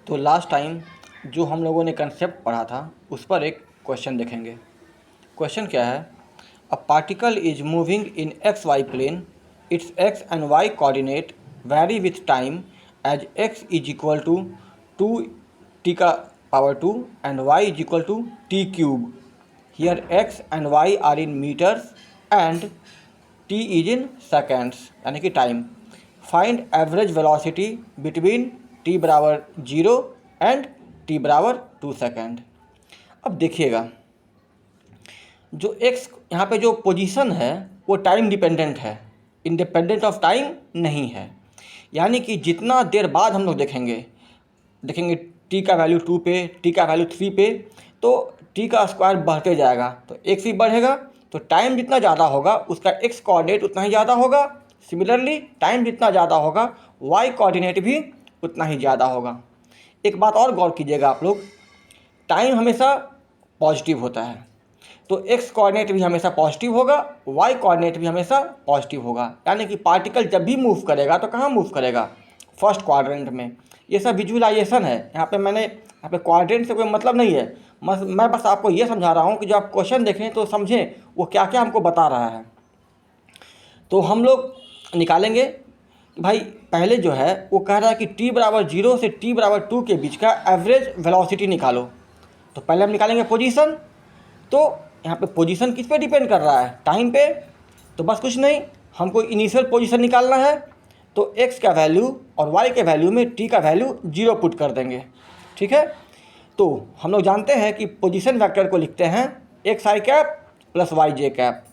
तो last time जो हम लोगों ने कंसेप्ट पढ़ा था उस पर एक क्वेश्चन देखेंगे। क्वेश्चन क्या है? A particle is moving in X Y plane, its X and Y coordinate vary with time as X is equal to 2t⁻² and Y is equal to t³। Here X and Y are in metres and t is in seconds, यानी कि time. Find average velocity between t बराबर 0 and t बराबर 2 second. अब देखिएगा, जो x यहाँ पे जो पोजीशन है वो टाइम डिपेंडेंट है, इंडिपेंडेंट ऑफ टाइम नहीं है। यानी कि जितना देर बाद हम लोग देखेंगे t का वैल्यू 2 पे, t का वैल्यू 3 पे, तो t का स्क्वायर बढ़ते जाएगा, तो x भी बढ़ेगा। तो टाइम जितना ज़्यादा होगा उसका x कोऑर्डिनेट उतना ही ज़्यादा होगा। सिमिलरली टाइम जितना ज़्यादा होगा y कोऑर्डिनेट भी उतना ही ज़्यादा होगा। एक बात और गौर कीजिएगा आप लोग, टाइम हमेशा पॉजिटिव होता है, तो x कोऑर्डिनेट भी हमेशा पॉजिटिव होगा, y कोऑर्डिनेट भी हमेशा पॉजिटिव होगा। यानी कि पार्टिकल जब भी मूव करेगा तो कहाँ मूव करेगा? फर्स्ट क्वाड्रेंट में। ये सब विजुअलाइजेशन है, यहाँ पे क्वाड्रेंट से कोई मतलब नहीं है। मैं बस आपको ये समझा रहा हूँ कि जब आप क्वेश्चन देखें तो समझें वो क्या क्या हमको बता रहा है। तो हम लोग निकालेंगे भाई, पहले जो है वो कह रहा है कि t बराबर 0 से t बराबर 2 के बीच का एवरेज वेलोसिटी निकालो। तो पहले हम निकालेंगे पोजीशन। तो यहाँ पे पोजीशन किस पे डिपेंड कर रहा है? टाइम पे। तो बस कुछ नहीं, हमको इनिशियल पोजीशन निकालना है। तो x का वैल्यू और y के वैल्यू में t का वैल्यू 0 पुट कर देंगे, ठीक है। तो हम लोग जानते हैं कि पोजीशन वेक्टर को लिखते हैं xi cap plus yj cap,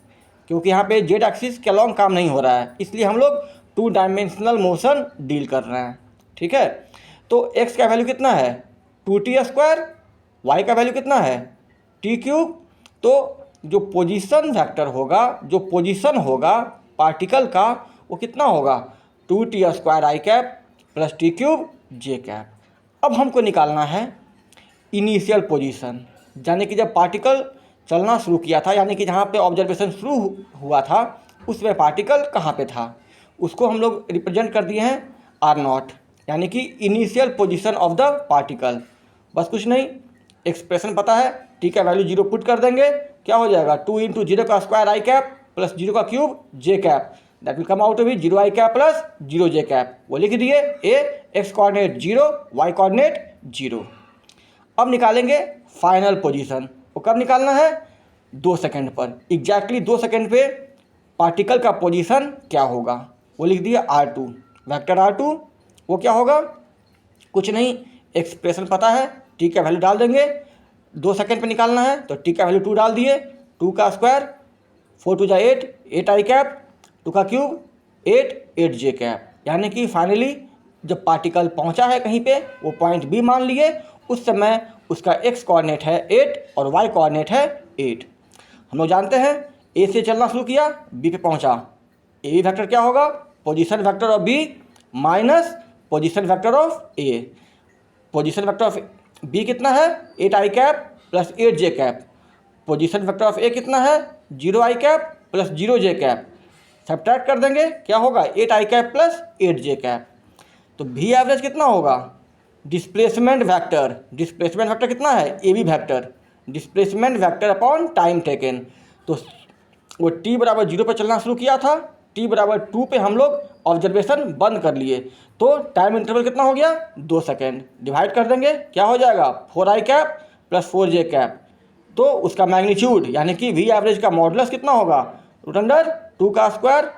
क्योंकि यहाँ पे जेड एक्सिस के अलॉन्ग काम नहीं हो रहा है, इसलिए हम लोग 2 डायमेंशनल मोशन डील कर रहे हैं, ठीक है। तो x का वैल्यू कितना है? 2t², y का वैल्यू कितना है? t³। तो जो पोजीशन वेक्टर होगा, जो पोजीशन होगा पार्टिकल का, वो कितना होगा? 2t² i cap plus t³ j cap. अब हमको निकालना है इनिशियल पोजीशन, यानी कि जब पार्टिकल चलना शुरू किया था, यानी कि जहाँ पे ऑब्जर्वेशन शुरू हुआ था उसमें पार्टिकल कहाँ पे था, उसको हम लोग रिप्रेजेंट कर दिए हैं r0, यानी कि initial position of the particle. बस कुछ नहीं, एक्सप्रेशन पता है, t का वैल्यू 0 पुट कर देंगे, क्या हो जाएगा? 2 × 0² i cap plus 0³ j cap, that will come out to be 0 i cap plus 0 j cap. वो लिख दिए, A x coordinate 0, y coordinate 0। अब निकालेंगे फाइनल पोजीशन। वो कब निकालना है? 2 सेकंड पर, एग्जैक्टली 2 सेकंड पे पार्टिकल का पोजीशन क्या होगा, वो लिख दिया r2, वेक्टर r2। वो क्या होगा? कुछ नहीं, एक्सप्रेशन पता है, t का वैल्यू डाल देंगे। 2 सेकंड पे निकालना है तो t का वैल्यू 2 डाल दिए, 2 का स्क्वायर 4 × 2 = 8 i कैप, 2 का क्यूब 8 j कैप। यानी कि फाइनली जब पार्टिकल पहुंचा है कहीं पे, वो पॉइंट B मान लिए, उस समय उसका x कोऑर्डिनेट है 8 और y कोऑर्डिनेट है 8। हम लोग जानते हैं A से चलना शुरू किया, B पे पहुंचा, A वेक्टर क्या होगा? Position vector of B minus position vector of A। Position vector of B कितना है? 8 i cap plus 8 j cap. Position vector of A कितना है? 0 i cap plus 0 j cap. Subtract कर देंगे, क्या होगा? 8 i cap plus 8 j cap. तो V average कितना होगा? डिस्प्लेसमेंट वेक्टर, डिस्प्लेसमेंट वेक्टर कितना है? A B vector, displacement vector upon time taken. तो वो t बराबर 0 पर चलना शुरू किया था, t बराबर 2 पे हम लोग ऑब्जर्वेशन बंद कर लिए, तो टाइम इंटरवल कितना हो गया? 2 सेकेंड। डिवाइड कर देंगे, क्या हो जाएगा? 4 i cap plus 4 j cap. तो उसका मैग्नीट्यूड यानी कि V एवरेज का मॉडुलस कितना होगा? √2 का स्क्वायर,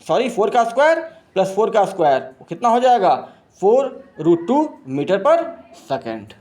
सॉरी 4 का स्क्वायर प्लस 4 का स्क्वायर, कितना हो जाएगा? 4√2 मीटर पर सेकेंड।